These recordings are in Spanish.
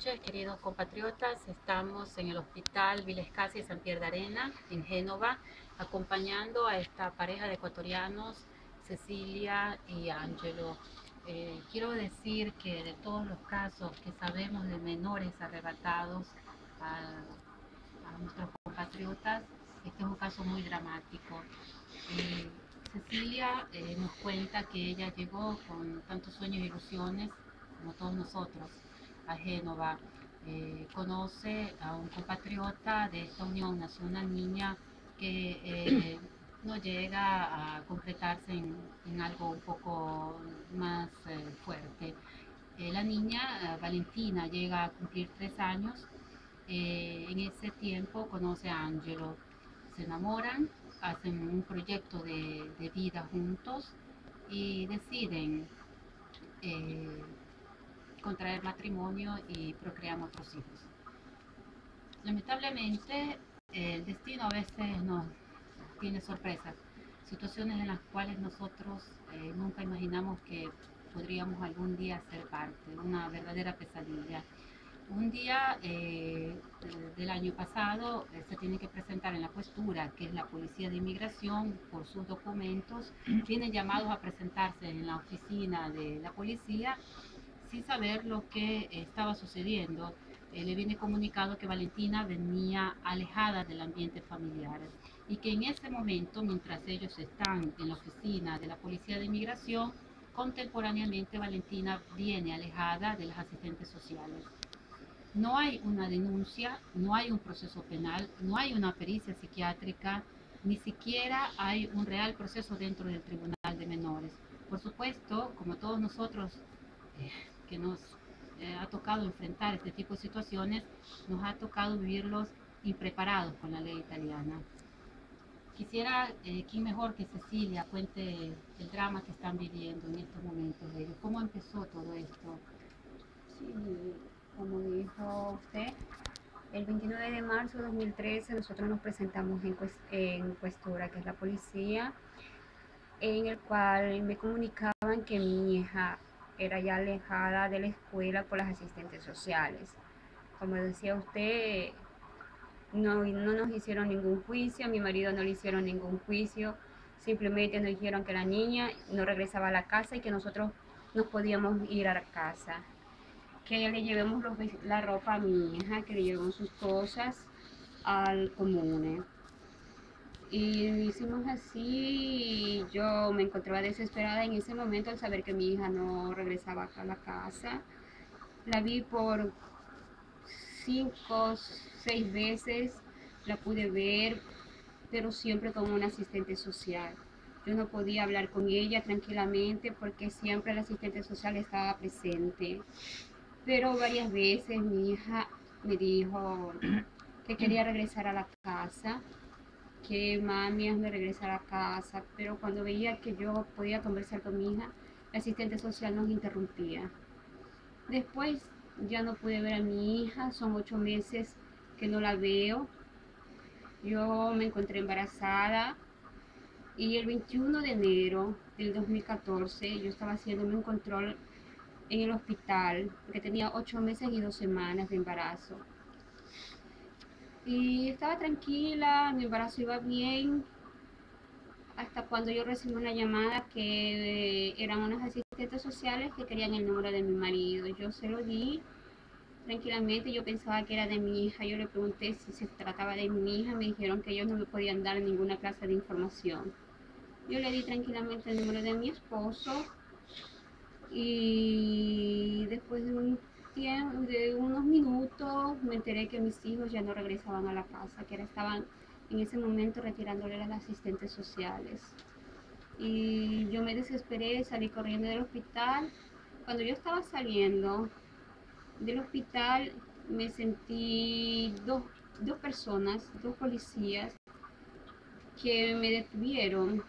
noches, queridos compatriotas. Estamos en el Hospital Vilescasi San Pierre de Arena, en Génova, acompañando a esta pareja de ecuatorianos, Cecilia y Angelo. Quiero decir que de todos los casos que sabemos de menores arrebatados a nuestros compatriotas, este es un caso muy dramático. Cecilia nos cuenta que ella llegó con tantos sueños e ilusiones, como todos nosotros, a Génova. Conoce a un compatriota de esta unión, nació una niña que no llega a concretarse en algo un poco más fuerte. La niña, Valentina, llega a cumplir 3 años. En ese tiempo conoce a Angelo, se enamoran, hacen un proyecto de vida juntos y deciden eh, contraer matrimonio y procrear otros hijos. Lamentablemente, el destino a veces nos tiene sorpresas, situaciones en las cuales nosotros nunca imaginamos que podríamos algún día ser parte, una verdadera pesadilla. Un día del año pasado se tiene que presentar en la cuestura, que es la policía de inmigración, por sus documentos. Vienen llamados a presentarse en la oficina de la policía sin saber lo que estaba sucediendo. Le viene comunicado que Valentina venía alejada del ambiente familiar y que en ese momento, mientras ellos están en la oficina de la policía de inmigración, contemporáneamente Valentina viene alejada de las asistentes sociales. No hay una denuncia, no hay un proceso penal, no hay una pericia psiquiátrica, ni siquiera hay un real proceso dentro del Tribunal de Menores. Por supuesto, como todos nosotros eh, que nos ha tocado enfrentar este tipo de situaciones, nos ha tocado vivirlos impreparados con la ley italiana. Quisiera, ¿quién mejor que Cecilia cuente el drama que están viviendo en estos momentos de ellos? ¿Cómo empezó todo esto? Sí, como dijo usted, el 29 de marzo de 2013 nosotros nos presentamos en Cuestura, que es la policía, en el cual me comunicaban que mi hija era ya alejada de la escuela por las asistentes sociales. Como decía usted, no nos hicieron ningún juicio, a mi marido no le hicieron ningún juicio, simplemente nos dijeron que la niña no regresaba a la casa y que nosotros nos podíamos ir a la casa, que le llevemos la ropa a mi hija, que le llevemos sus cosas al comune. Y hicimos así, yo me encontraba desesperada en ese momento al saber que mi hija no regresaba a la casa. La vi por 5, 6 veces, la pude ver, pero siempre con un asistente social. Yo no podía hablar con ella tranquilamente porque siempre el asistente social estaba presente. Pero varias veces mi hija me dijo que quería regresar a la casa, que mami hazme regresar a casa, pero cuando veía que yo podía conversar con mi hija, el asistente social nos interrumpía. Después ya no pude ver a mi hija, son 8 meses que no la veo. Yo me encontré embarazada y el 21 de enero del 2014 yo estaba haciéndome un control en el hospital porque tenía 8 meses y 2 semanas de embarazo. Y estaba tranquila, mi embarazo iba bien, hasta cuando yo recibí una llamada que eran unas asistentes sociales que querían el número de mi marido. Yo se lo di tranquilamente, yo pensaba que era de mi hija. Yo le pregunté si se trataba de mi hija, me dijeron que ellos no me podían dar ninguna clase de información. Yo le di tranquilamente el número de mi esposo y después de unos minutos me enteré que mis hijos ya no regresaban a la casa, que estaban en ese momento retirándole a las asistentes sociales. Y yo me desesperé, salí corriendo del hospital. Cuando yo estaba saliendo del hospital me sentí dos personas, dos policías que me detuvieron,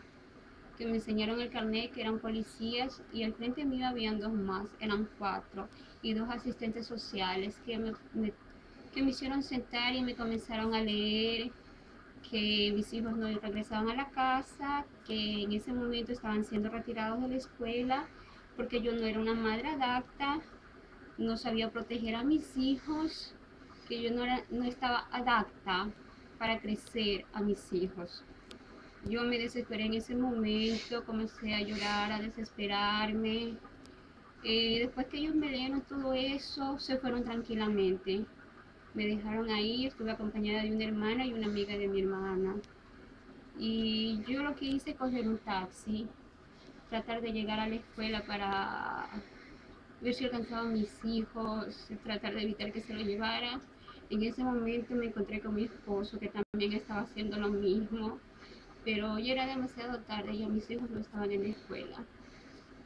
que me enseñaron el carnet, que eran policías, y al frente mío habían dos más, eran 4, y 2 asistentes sociales que me hicieron sentar y me comenzaron a leer que mis hijos no regresaban a la casa, que en ese momento estaban siendo retirados de la escuela porque yo no era una madre adapta, no sabía proteger a mis hijos, que yo no estaba adapta para crecer a mis hijos. Yo me desesperé en ese momento, comencé a llorar, a desesperarme. Después que ellos me dieron todo eso, se fueron tranquilamente. Me dejaron ahí, estuve acompañada de una hermana y una amiga de mi hermana. Y yo lo que hice, coger un taxi, tratar de llegar a la escuela para ver si alcanzaba a mis hijos, tratar de evitar que se lo llevara. En ese momento me encontré con mi esposo, que también estaba haciendo lo mismo, pero ya era demasiado tarde, ya mis hijos no estaban en la escuela.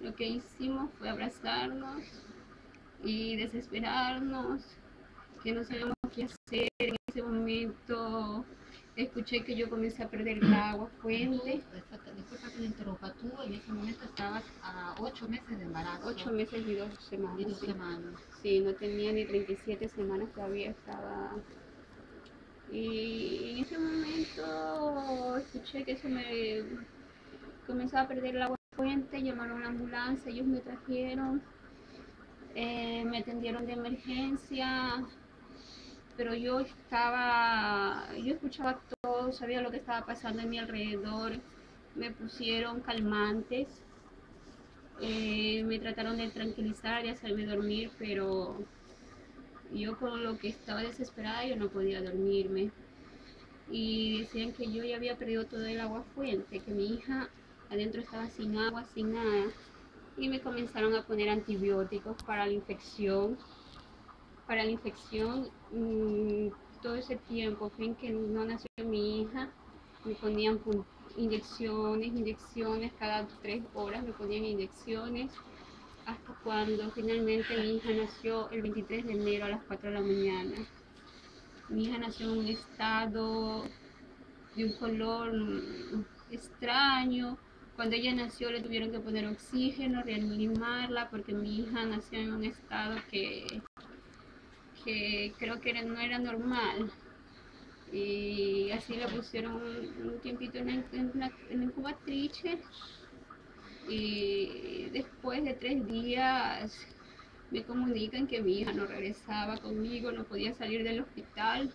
Lo que hicimos fue abrazarnos y desesperarnos, que no sabíamos qué hacer. En ese momento escuché que yo comencé a perder el agua fuente. Disculpa que te interrumpa, tú en ese momento estabas a 8 meses de embarazo. 8 meses y 2 semanas. Y 2 semanas. Sí, no tenía ni 37 semanas, todavía estaba. Y en ese momento escuché que se me comenzaba a perder el agua fuente, llamaron a la ambulancia, ellos me trajeron, me atendieron de emergencia, pero yo escuchaba todo, sabía lo que estaba pasando en mi alrededor, me pusieron calmantes, me trataron de tranquilizar, de hacerme dormir, pero yo con lo que estaba desesperada yo no podía dormirme. Y decían que yo ya había perdido todo el agua fuente, que mi hija adentro estaba sin agua, sin nada. Y me comenzaron a poner antibióticos para la infección. Para la infección, todo ese tiempo, fin que no nació mi hija, me ponían inyecciones, cada 3 horas me ponían inyecciones, hasta cuando finalmente mi hija nació el 23 de enero a las 4 de la mañana. Mi hija nació en un estado de un color extraño. Cuando ella nació le tuvieron que poner oxígeno, reanimarla, porque mi hija nació en un estado que creo que no era normal. Y así le pusieron un tiempito en la incubatrice. Y después de 3 días me comunican que mi hija no regresaba conmigo, no podía salir del hospital,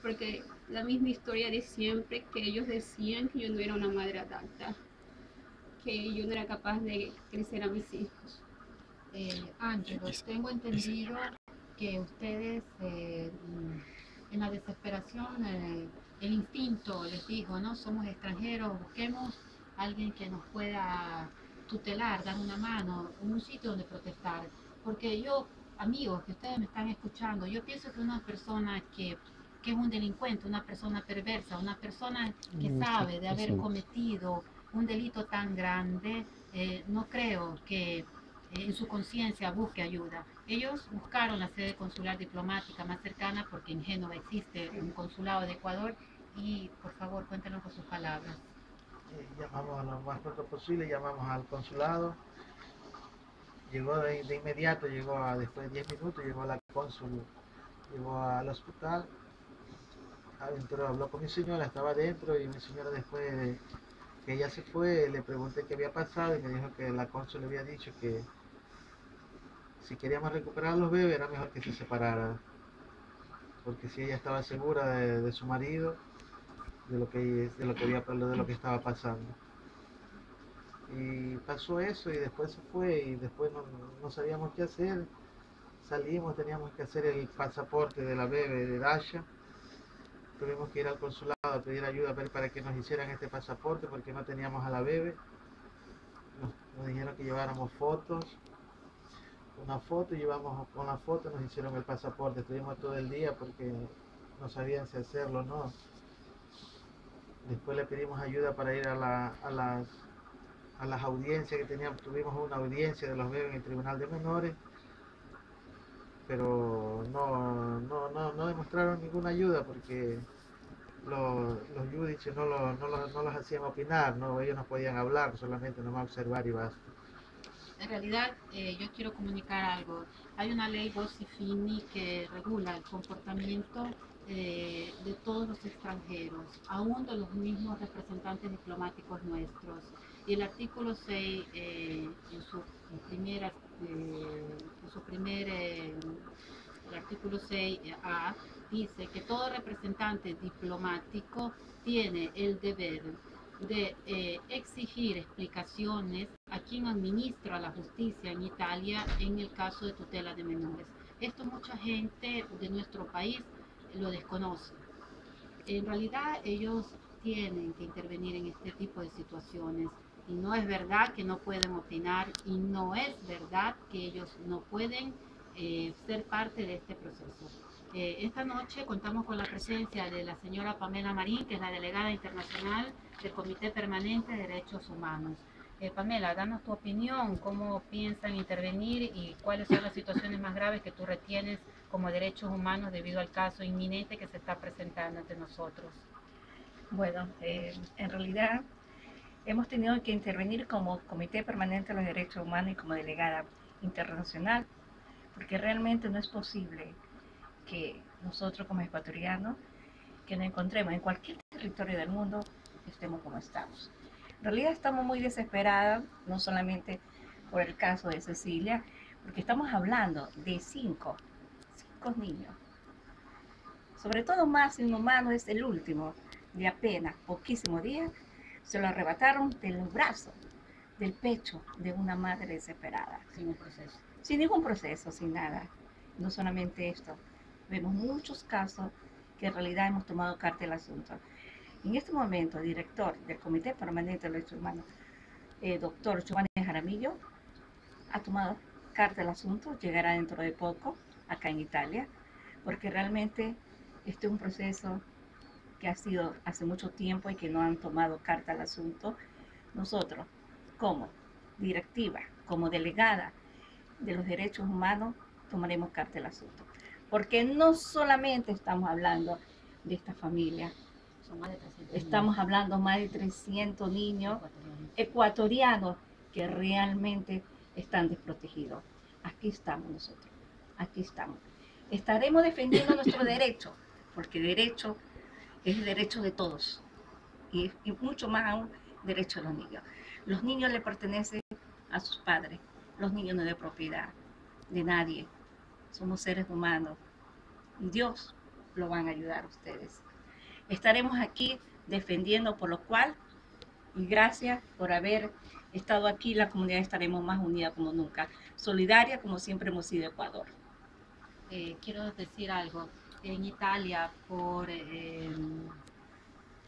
porque la misma historia de siempre, que ellos decían que yo no era una madre adulta, que yo no era capaz de crecer a mis hijos. Ángelos, tengo entendido que ustedes en la desesperación, el instinto les dijo, ¿no? Somos extranjeros, busquemos a alguien que nos pueda tutelar, dar una mano, un sitio donde protestar. Porque yo, amigos, que ustedes me están escuchando, yo pienso que una persona que es un delincuente, una persona perversa, una persona que sabe de haber cometido un delito tan grande, no creo que en su conciencia busque ayuda. Ellos buscaron la sede consular diplomática más cercana porque en Génova existe un consulado de Ecuador y por favor cuéntenos con sus palabras. Llamamos a lo más pronto posible, llamamos al consulado, llegó de inmediato, después de 10 minutos, llegó la cónsul, llegó al hospital, adentro habló con mi señora, estaba adentro y mi señora después de que ella se fue, le pregunté qué había pasado y me dijo que la cónsul le había dicho que si queríamos recuperar a los bebés era mejor que se separara, porque si ella estaba segura de su marido, de lo que estaba pasando. Y pasó eso y después se fue y después no sabíamos qué hacer. Salimos, teníamos que hacer el pasaporte de la bebé de Dasha. Tuvimos que ir al consulado a pedir ayuda para que nos hicieran este pasaporte porque no teníamos a la bebé. Nos dijeron que lleváramos fotos. Una foto, llevamos con la foto, nos hicieron el pasaporte. Estuvimos todo el día porque no sabían si hacerlo o no. Después le pedimos ayuda para ir a las audiencias que teníamos. Tuvimos una audiencia de los bebés en el Tribunal de Menores, pero no demostraron ninguna ayuda porque los judices no los hacían opinar, ellos no podían hablar, solamente nomás observar y basta. En realidad, yo quiero comunicar algo. Hay una ley Bossi-Fini que regula el comportamiento de todos los extranjeros, aún de los mismos representantes diplomáticos nuestros. Y el artículo 6, en su primera, el artículo 6A, dice que todo representante diplomático tiene el deber de exigir explicaciones a quien administra la justicia en Italia en el caso de tutela de menores. Esto mucha gente de nuestro país lo desconoce. En realidad ellos tienen que intervenir en este tipo de situaciones y no es verdad que no pueden opinar y no es verdad que ellos no pueden ser parte de este proceso. Esta noche contamos con la presencia de la señora Pamela Marín, que es la delegada internacional del Comité Permanente de Derechos Humanos. Pamela, danos tu opinión, cómo piensan intervenir y cuáles son las situaciones más graves que tú retienes como derechos humanos debido al caso inminente que se está presentando ante nosotros. Bueno, en realidad hemos tenido que intervenir como Comité Permanente de los Derechos Humanos y como delegada internacional, porque realmente no es posible que nosotros como ecuatorianos, que nos encontremos en cualquier territorio del mundo, estemos como estamos. En realidad estamos muy desesperadas, no solamente por el caso de Cecilia, porque estamos hablando de cinco niños. Sobre todo Máximo Humano es el último, de apenas poquísimos días, se lo arrebataron del brazo, del pecho de una madre desesperada. Sin un proceso. Sin ningún proceso, sin nada. No solamente esto, vemos muchos casos que en realidad hemos tomado carta del asunto. En este momento, el director del Comité Permanente de los Derechos Humanos, doctor Giovanni Jaramillo, ha tomado carta del asunto, llegará dentro de poco acá en Italia, porque realmente este es un proceso que ha sido hace mucho tiempo y que no han tomado carta al asunto. Nosotros, como directiva, como delegada de los derechos humanos, tomaremos carta del asunto. Porque no solamente estamos hablando de esta familia, Son más de 300 estamos hablando más de 300 niños ecuatorianos que realmente están desprotegidos. Aquí estamos nosotros, aquí estamos. Estaremos defendiendo nuestro derecho, porque derecho es el derecho de todos y mucho más aún derecho de los niños. Los niños le pertenecen a sus padres, los niños no es de propiedad de nadie, somos seres humanos y Dios lo van a ayudar a ustedes. Estaremos aquí defendiendo, por lo cual, y gracias por haber estado aquí, la comunidad estaremos más unida como nunca, solidaria como siempre hemos sido Ecuador. Quiero decir algo. En Italia, por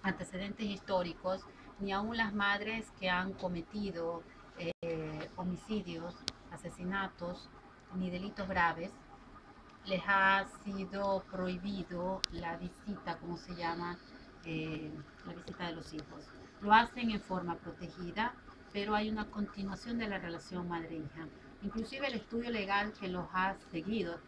antecedentes históricos, ni aún las madres que han cometido homicidios, asesinatos, ni delitos graves, les ha sido prohibido la visita, como se llama, la visita de los hijos. Lo hacen en forma protegida, pero hay una continuación de la relación madre-hija. Inclusive el estudio legal que los ha seguido,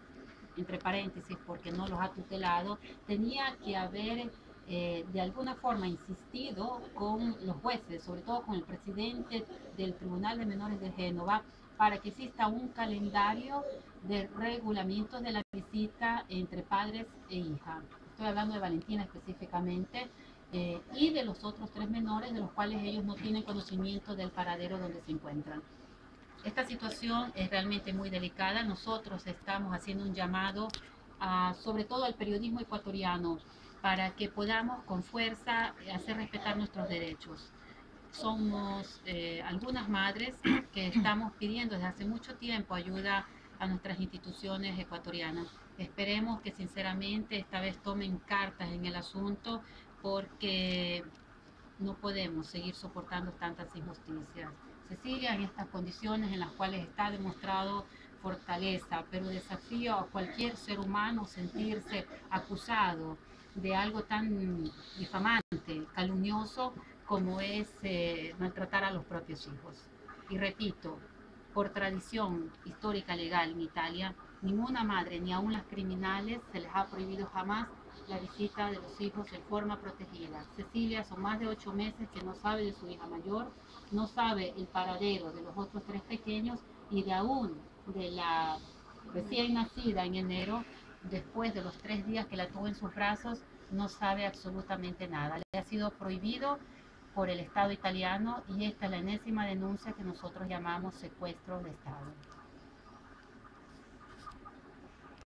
entre paréntesis, porque no los ha tutelado, tenía que haber de alguna forma insistido con los jueces, sobre todo con el presidente del Tribunal de Menores de Génova, para que exista un calendario de regulamiento de la visita entre padres e hija. Estoy hablando de Valentina específicamente, y de los otros 3 menores de los cuales ellos no tienen conocimiento del paradero donde se encuentran. Esta situación es realmente muy delicada. Nosotros estamos haciendo un llamado sobre todo al periodismo ecuatoriano para que podamos con fuerza hacer respetar nuestros derechos. Somos algunas madres que estamos pidiendo desde hace mucho tiempo ayuda a nuestras instituciones ecuatorianas. Esperemos que sinceramente esta vez tomen cartas en el asunto porque no podemos seguir soportando tantas injusticias. Cecilia, en estas condiciones en las cuales está demostrado fortaleza, pero desafío a cualquier ser humano sentirse acusado de algo tan difamante, calumnioso, como es maltratar a los propios hijos. Y repito, por tradición histórica legal en Italia, ninguna madre, ni aun las criminales, se les ha prohibido jamás la visita de los hijos en forma protegida. Cecilia son más de 8 meses que no sabe de su hija mayor, no sabe el paradero de los otros 3 pequeños y de aún de la recién nacida en enero después de los 3 días que la tuvo en sus brazos, no sabe absolutamente nada. Le ha sido prohibido por el Estado italiano y esta es la enésima denuncia que nosotros llamamos secuestro de Estado.